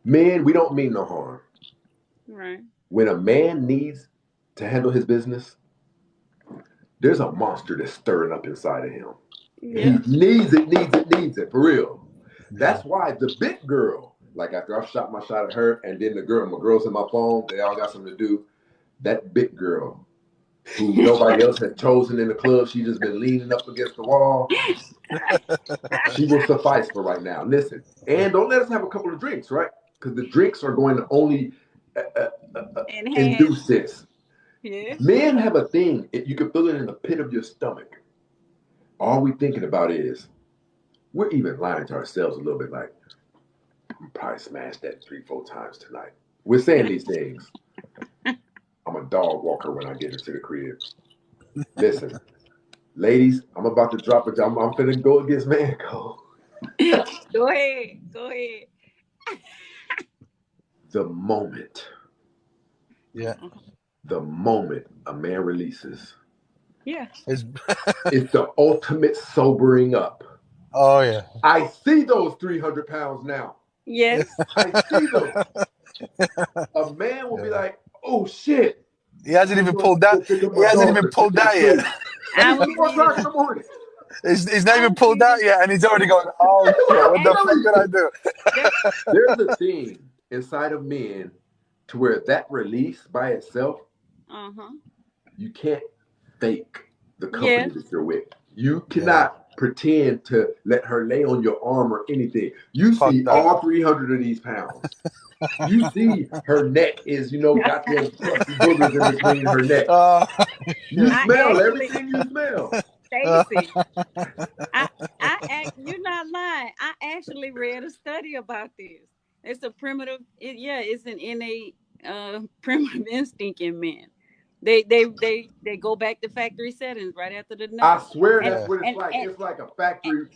Men, we don't mean no harm. Right. When a man needs to handle his business, there's a monster that's stirring up inside of him. He Yeah. needs it, for real. Yeah. That's why the big girl, like after I shot my shot at her, and then my girls in my phone, they all got something to do. That big girl, who nobody else had chosen in the club, she just been leaning up against the wall. She will suffice for right now. Listen, and don't let us have a couple of drinks, right? Because the drinks are going to only Enhance. induce this. Yeah. Men have a thing, you can feel it in the pit of your stomach. All we thinking about is, we're even lying to ourselves a little bit like, I'm probably smash that 3, 4 times tonight. We're saying these things. I'm a dog walker when I get into the crib. Listen, ladies, I'm about to drop it. I'm finna go against man code. Go ahead. Go ahead. The moment, Yeah. the moment a man releases, Yeah. It's, it's the ultimate sobering up. oh yeah. I see those 300 pounds now. Yes. I see them. A man will be Yeah. like, oh shit, He hasn't I'm even going to pulled that. go pick up He my hasn't even daughter. She pulled got that yet. school. And I it's was 4 o'clock in reading. the morning. He's not I even was pulled that reading. yet, and he's already going, oh shit, what the fuck did I do? That, There's a thing inside of men to where that release by itself, uh-huh. you can't fake the company Yes. that you're with. You Yeah. cannot pretend to let her lay on your arm or anything. You Fuck see that. It, all 300 of these pounds. You see her neck is, got them crusty boogers in between her neck. Oh You shit. I smell actually, everything you smell. Stacy, I you're not lying. I actually read a study about this. It's a primitive. Yeah, it's an innate primitive instinct in men. They go back to factory settings right after the nut. I swear And that's Yeah. what it's and like. and, It's like a and factory.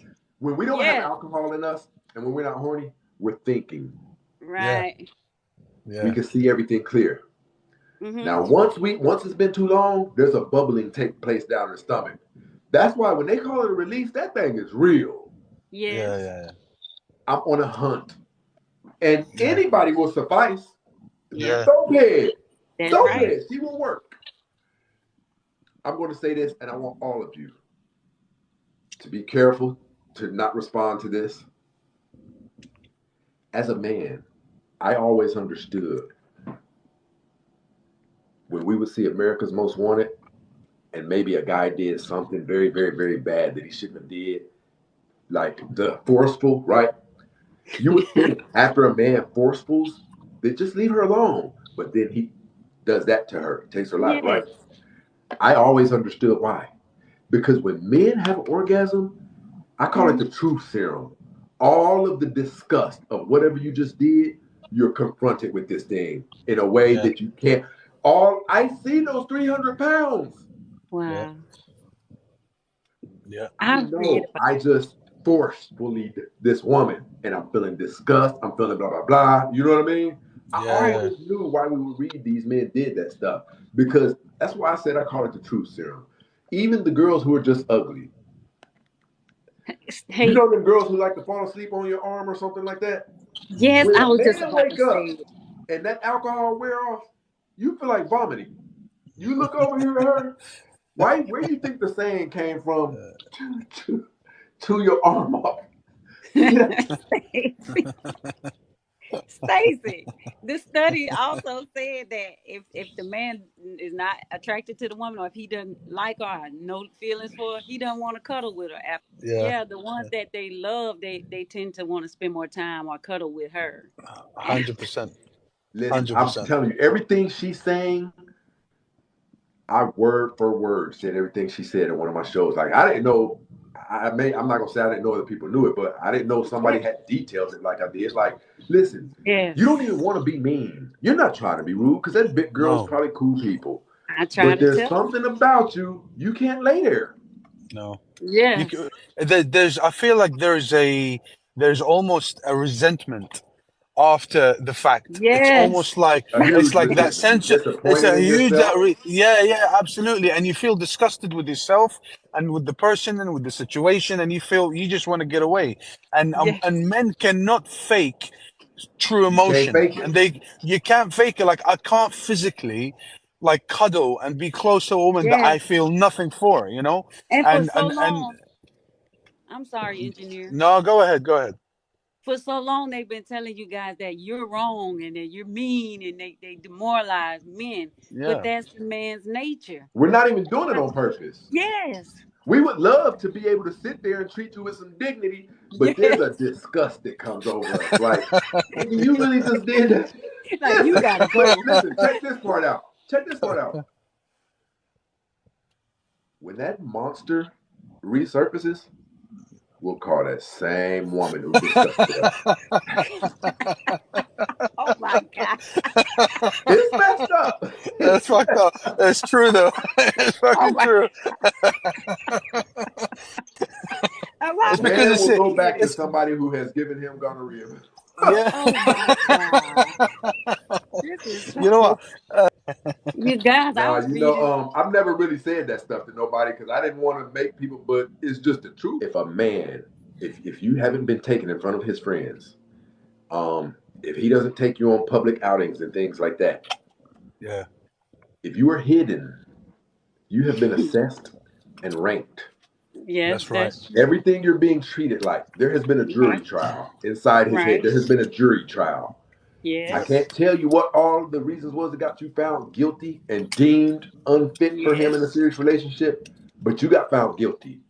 When we don't have yes, alcohol in us and when we're not horny, we're thinking. Yeah. right. We Yeah. can see everything clear. Mhm. Now, once it's been too long, there's a bubbling take place down in the stomach. That's why when they call it a release, that thing is real. Yeah. Yes. Yeah. I'm on a hunt, and Yeah. anybody will suffice. Yeah. Yeah. Dope head, That's dope Yeah. right. head, she will work. I'm going to say this, and I want all of you to be careful to not respond to this. As a man, I always understood when we would see America's Most Wanted, and maybe a guy did something very, very, very bad that he shouldn't have did, like the forceful, right? You would think after a man forcefuls, they just leave her alone. But then he does that to her, takes her life, right? Yes. I always understood why. Because when men have an orgasm, I call it Mhm. the truth serum. All of the disgust of whatever you just did, you're confronted with this thing in a way Yeah. that you can't. All I see those 300 pounds. Yeah. Wow. Yeah. I I read know about. I just forcefully this woman and I'm feeling disgust. I'm feeling blah, blah, blah. You know what I mean? I Right. Yeah. always knew why we would read these men did that stuff because that's why I said I call it the truth serum. Even the girls who are just ugly. You Hey, know them girls who like to fall asleep on your arm or something like that? yes, When I a was just man about to wake say up it. and that alcohol wear off, you feel like vomiting. You look over here at her. Why? Where do you think the saying came from? To, to your arm off. Yeah. Stacy, Stacy. The study also said that if the man is not attracted to the woman, or if he doesn't like her, or no feelings for her, he doesn't want to cuddle with her. After, Yeah. yeah, the ones that they love, they tend to want to spend more time or cuddle with her. And 100%. Listen, Hundred I'm percent. telling you, everything she's saying, I word for word said everything she said in one of my shows. Like I didn't know. I'm not gonna say I didn't know other people knew it, but I didn't know somebody had detailed it like I did. Like, listen, you don't yes, even want to be mean. You're not trying to be rude because that big girl's No. probably cool people. I try But to there's tell. something about you you can't lay there. No. You. Yes, There's. I feel like there's almost a resentment after the fact. It's almost yes, like A it's huge like that sense. It's disappointed a in huge yourself. yeah, yeah, absolutely. And you feel disgusted with yourself and with the person and with the situation, and you feel you just want to get away. And yes, men cannot fake. true You can't emotion, fake it. and you can't fake it. Like I can't physically like cuddle and be close to a woman that Yes. I feel nothing for, you know. And for so And long, I'm sorry, engineer. no, go ahead, go ahead. For so long, they've been telling you guys that you're wrong and that you're mean and they demoralize men. But Yeah, that's the man's nature. We're not even doing it on purpose. Yes. We would love to be able to sit there and treat you with some dignity, but there's a Yes. disgust that comes over us. Like, nigga, you really just did that? Like you Listen, gotta but go. listen, check this part out. Check this part out. When that monster resurfaces, we'll call that same woman who disgusted us. Oh my God. It's messed up. that's fucked up. It's true though. It's Oh fucking my, true. oh A It's my, because man will go back to it's somebody who has given him gonorrhea. yeah. oh my God. This is You know so, what? you guys, I Now, was reading. I've never really said that stuff to nobody because I didn't want to make people, but it's just the truth. If a man, if you haven't been taken in front of his friends, if he doesn't take you on public outings and things like that, Yeah, if you are hidden, you have been assessed and ranked. Yes, that's right. that's true. Everything you're being treated like, there has been a jury Right. trial inside his head. Right. There has been a jury trial. I Yes. can't tell you what all the reasons was that got you found guilty and deemed unfit for him in a Yes. serious relationship, but you got found guilty.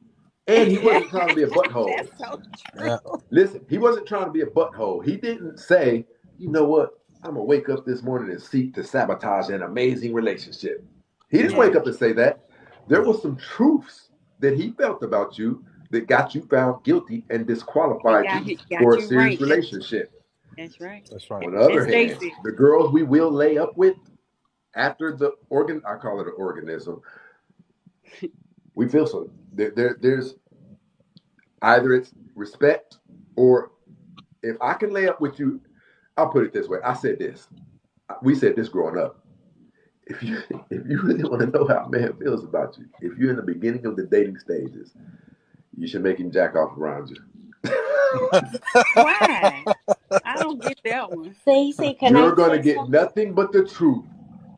And he wasn't trying to be a butthole. That's so Yeah, true. Listen, he wasn't trying to be a butthole. He didn't say, you know what, I'm gonna wake up this morning and seek to sabotage an amazing relationship. He didn't no, wake up and say that. There no. was some truths that he felt about you that got you found guilty and And disqualified you got for a you serious right. relationship. That's right. That's right. On the other And hand, Stacy. the girls we will lay up with after the organ, I call it an organism, we feel so. There's either it's respect or if I can lay up with you, I'll put it this way. I said this. We said this growing up. If you if you really want to know how a man feels about you, if you're in the beginning of the dating stages, you should make him jack off around you. Why? I don't get that one. Stacy, can I You're gonna say get something? nothing but the truth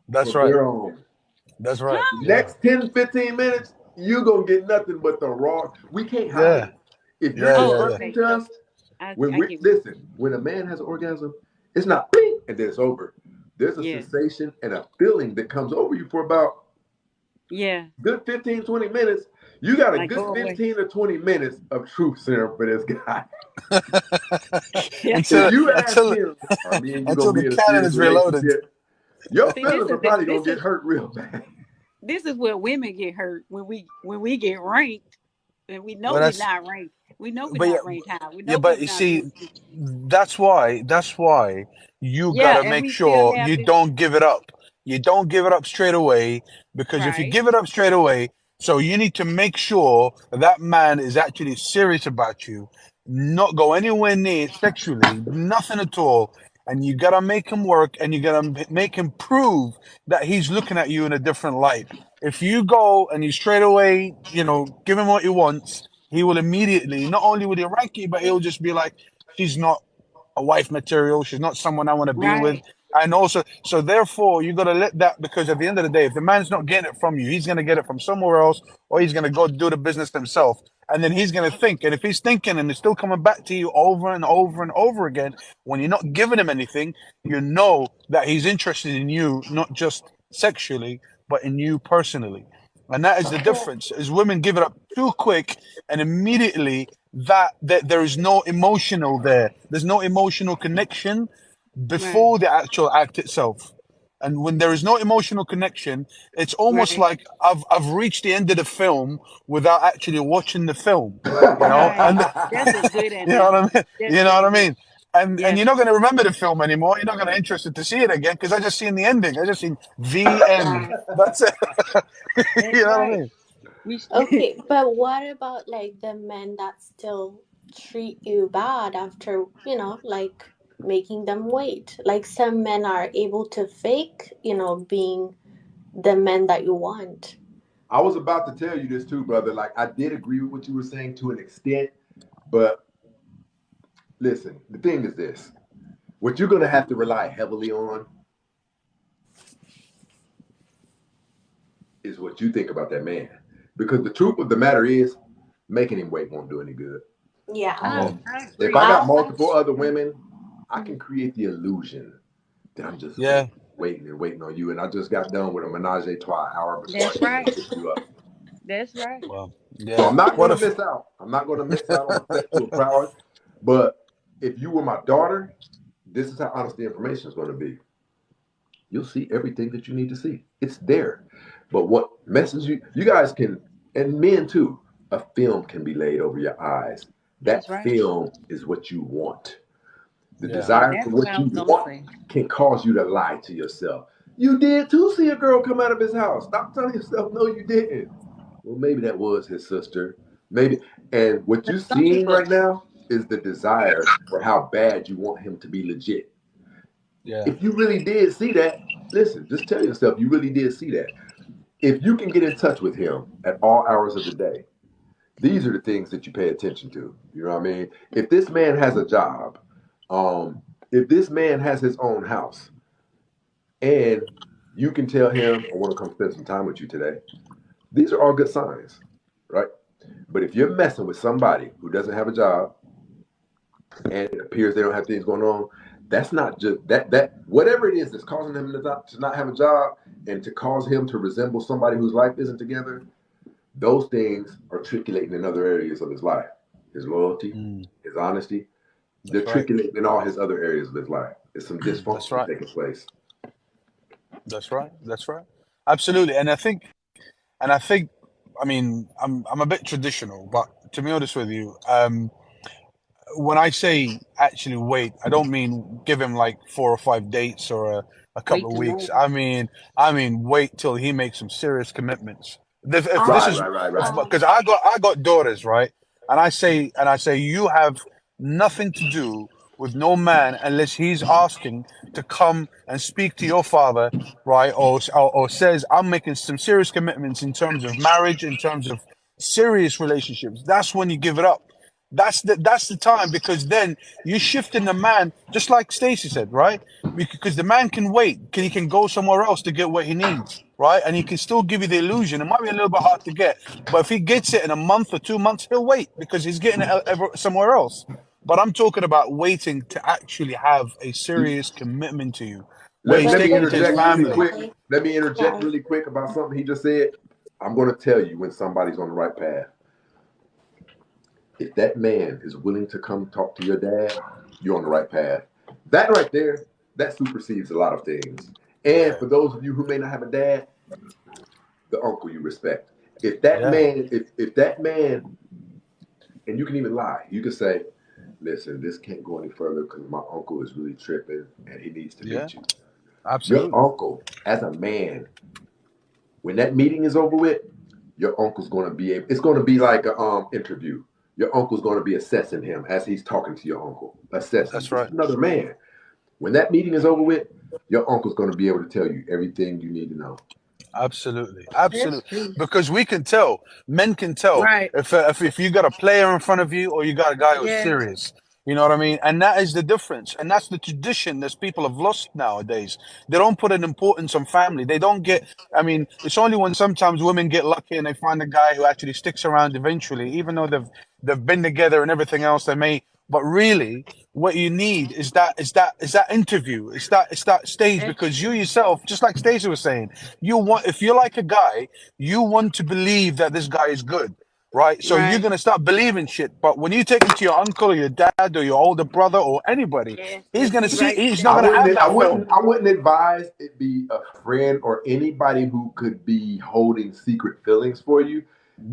That's from right. there on. That's right. Huh? Yeah, Next 10, 15 minutes, you're gonna get nothing but the raw. We can't hide yeah, it. If you're yeah, just yeah, Oh, yeah. listening okay. to So us, when I we get. listen, when a man has an orgasm, it's not bing and then it's over. There's a Yeah. sensation and a feeling that comes over you for about Yeah. good 15, 20 minutes. You got a Like good go away. 15 or 20 minutes of truth serum for this guy. Yeah. If until you ask until him, are me and you until gonna the be in a cannon serious is reloaded. relationship? Your See, this feelings are is probably gonna this get is hurt real bad. this is where women get hurt when we get ranked and we know Well, we're that's not ranked. We know we're but not ranked high. We yeah, know we're but you not being. see, that's why you Yeah, gotta and make we still sure have you this. don't give it up. You don't give it up straight away because if you Right. give it up straight away, so you need to make sure that man is actually serious about you, not go anywhere near sexually, nothing at all. And you gotta make him work and you gotta make him prove that he's looking at you in a different light. If you go and you straight away, give him what he wants, he will immediately, not only will he rank you, but he'll just be like, she's not a wife material. She's not someone I want to be with. Right. And also, so therefore, you got to let that, because at the end of the day, if the man's not getting it from you, he's going to get it from somewhere else, or he's going to go do the business himself. And then he's going to think. And if he's thinking and it's still coming back to you over and over and over again, when you're not giving him anything, you know that he's interested in you, not just sexually, but in you personally. And that is the Yeah. difference. Is women give it up too quick, and immediately that there is no emotional there. There's no emotional connection Right. before the actual act itself. And when there is no emotional connection, it's almost Right. like I've reached the end of the film without actually watching the film. Right. And That's a good you know what I analogy. mean? That's You know what very I good. mean? And Yes. you're not going to remember the film anymore. You're not going to be interested to see it again because I just seen the ending. I just seen the end. Right. That's it. That's You know what I right. mean? We. Okay, but what about like the men that still treat you bad after, like making them wait? Like some men are able to fake, being the men that you want. I was about to tell you this too, brother. Like I did agree with what you were saying to an extent, but listen, the thing is this. What you're going to have to rely heavily on is what you think about that man. Because the truth of the matter is, making him wait won't do any good. Yeah. I If agree. I got I'll multiple other women, I can create the illusion that I'm just Yeah. waiting on you, and I just got done with a menage a trois hour before That's I even right. picked you up. That's right. Well, So yeah. I'm not What going to if? miss out. I'm not going to miss out on sexual prowess. But if you were my daughter, this is how honest the information is going to be. You'll see everything that you need to see. It's there. But what messes you guys can, and men too, a film can be laid over your eyes. That That's right. film is what you want. The Yeah. desire That's for what what I you was gonna want say. can cause you to lie to yourself. You did too see a girl come out of his house. Stop telling yourself, no, you didn't. Well, maybe that was his sister. Maybe. And what But you're some seeing people, right now is the desire for how bad you want him to be legit. Yeah. If you really did see that, listen, just tell yourself you really did see that. If you can get in touch with him at all hours of the day, these are the things that you pay attention to. You know what I mean? If this man has a job, um, if this man has his own house, and you can tell him, I want to come spend some time with you today, these are all good signs, right? But if you're messing with somebody who doesn't have a job and it appears they don't have things going on, that's not just that whatever it is that's causing him to not have a job and to cause him to resemble somebody whose life isn't together, those things are trickulating in other areas of his life. His loyalty, Mm, his honesty, they're that's right. trickulating in all his other areas of his life. There's some That's dysfunction right. taking place. That's right. That's right. Absolutely. And I think, I mean, I'm a bit traditional, but to be honest with you, when I say actually wait, I don't mean give him like 4 or 5 dates or a couple wait of to weeks. know. I mean wait till he makes some serious commitments. If this Right, is, right, right, right. because I got daughters, right? And I say you have nothing to do with no man unless he's asking to come and speak to your father, right? Or says I'm making some serious commitments in terms of marriage, in terms of serious relationships. That's when you give it up. That's the time, because then you're shifting the man, just like Stacy said, right? Because the man can wait, he can go somewhere else to get what he needs, right? And he can still give you the illusion. It might be a little bit hard to get, but if he gets it in a month or 2 months, he'll wait because he's getting it somewhere else. But I'm talking about waiting to actually have a serious commitment to you, where Let, he's let me taking you to his interject really family. quick. Definitely. Let me interject Yeah. really quick about something he just said. I'm going to tell you when somebody's on the right path. If that man is willing to come talk to your dad, you're on the right path. That right there, that supersedes a lot of things. And Yeah, for those of you who may not have a dad, the uncle you respect. If that yeah, man, if that man, and you can even lie, you can say, listen, this can't go any further because my uncle is really tripping and he needs to yeah, meet you. Your absolutely. uncle, as a man, when that meeting is over with, your uncle's going to be able, it's going to be like a interview. Your uncle's going to be assessing him as he's talking to your uncle, assessing. That's This right. is another man. When that meeting is over with, your uncle's going to be able to tell you everything you need to know. Absolutely, That's absolutely. true. Because we can tell, men can tell Right. if you got a player in front of you or you got a guy who's Yes. serious. You know what I mean? And that is the difference, and that's the tradition that people have lost nowadays. They don't put an importance on family. They don't get. I mean, it's only when sometimes women get lucky and they find a guy who actually sticks around eventually, even though they've been together and everything else. They may, but really, what you need is that interview. It's that stage, That's because you true. yourself, just like Stacey was saying, you want, if you like a guy, you want to believe that this guy is good, right? So you're Right. gonna start believing shit. But when you take him to your uncle or your dad or your older brother or anybody, Yes. he's Yes. gonna You see. right. He's not I That's gonna true. have wouldn't, I that film. wouldn't, I wouldn't advise it be a friend or anybody who could be holding secret feelings for you,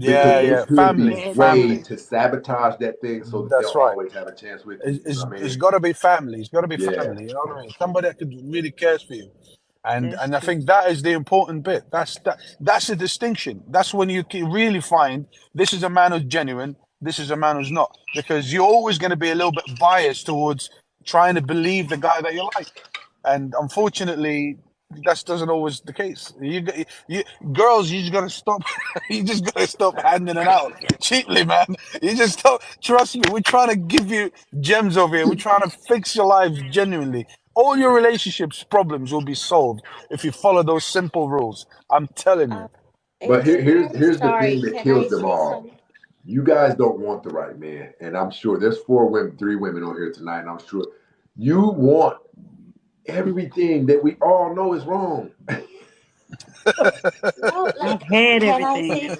because Yeah, they yeah. could be Family, Yes. swayed family. to sabotage that thing so that they'll That's right. always have a chance with you. It's, You know it's, what I it's mean? got to be family. It's got to be Yeah. family. You know what I mean? Somebody that could really cares for you. And That's and I true. think that is the important bit. That's the distinction. That's when you can really find this is a man who's genuine. This is a man who's not, because you're always going to be a little bit biased towards trying to believe the guy that you like. And unfortunately, that doesn't always the case. You girls, you just gotta stop. You just gotta stop handing it out cheaply, man. You just don't trust me. We're trying to give you gems over here. We're trying to fix your lives genuinely. All your relationships problems will be solved if you follow those simple rules. I'm telling you. But Engineer, here's the sorry, thing that can I kills them say all. something? You guys don't want the right man, and I'm sure there's 3 women on here tonight, and I'm sure you want everything that we all know is wrong. No, I've like, had can I everything. say